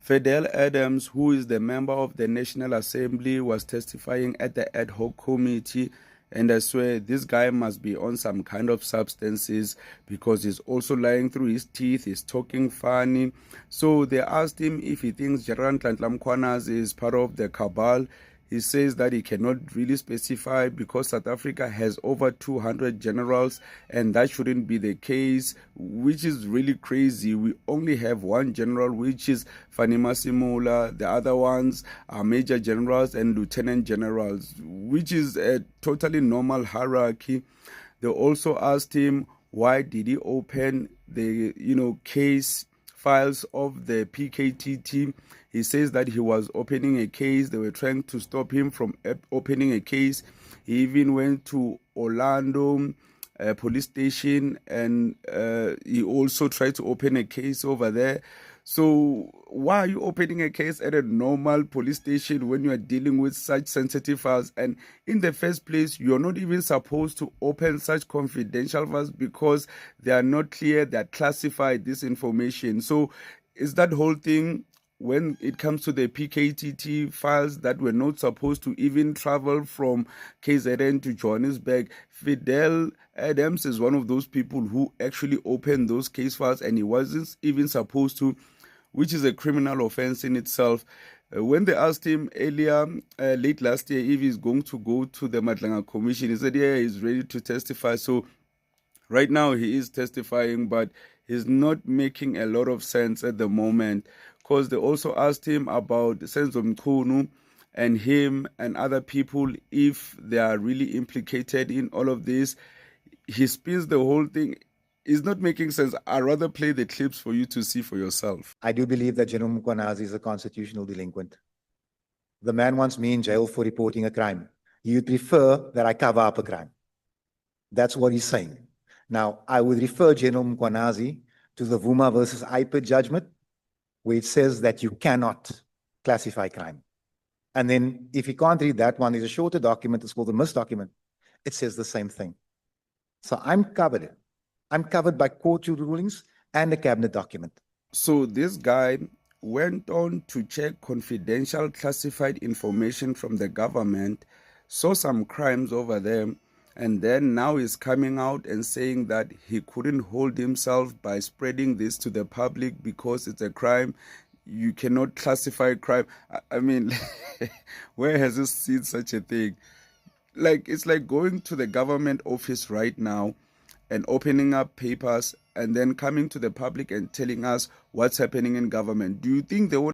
Fidel Adams, who is the member of the National Assembly, was testifying at the ad hoc committee. And I swear this guy must be on some kind of substances because he's also lying through his teeth. He's talking funny. So they asked him if he thinks General Nhlanhla Mkhwanazi is part of the cabal. He says that he cannot really specify because South Africa has over 200 generals and that shouldn't be the case, which is really crazy. We only have one general, which is Fanny Masemola. The other ones are major generals and lieutenant generals, which is a totally normal hierarchy. They also asked him why did he open the case files of the PKTT. He says that he was opening a case. They were trying to stop him from opening a case. He even went to Orlando police station and he also tried to open a case over there. So why are you opening a case at a normal police station when you are dealing with such sensitive files? And in the first place, you're not even supposed to open such confidential files because they are not clear, they are classified, this information. So is that whole thing when it comes to the PKTT files that were not supposed to even travel from KZN to Johannesburg? Fidel Adams is one of those people who actually opened those case files and he wasn't even supposed to, which is a criminal offense in itself. When they asked him earlier, late last year, if he's going to go to the Madlanga Commission, he said, yeah, he's ready to testify. So right now he is testifying, but he's not making a lot of sense at the moment because they also asked him about Senzo Mchunu and him and other people if they are really implicated in all of this. He spins the whole thing. It's not making sense. I'd rather play the clips for you to see for yourself. I do believe that General Mkhwanazi is a constitutional delinquent. The man wants me in jail for reporting a crime. He would prefer that I cover up a crime. That's what he's saying. Now, I would refer General Mkhwanazi to the Vuma versus IPED judgment, where it says that you cannot classify crime. And then if you can't read that one, there's a shorter document, it's called the MIS document. It says the same thing. So I'm covered. I'm covered by court rulings and a cabinet document. So this guy went on to check confidential classified information from the government, saw some crimes over there, and then now he's coming out and saying that he couldn't hold himself by spreading this to the public because it's a crime. You cannot classify crime. I mean, where has he seen such a thing? Like, it's like going to the government office right now and opening up papers and then coming to the public and telling us what's happening in government. Do you think they would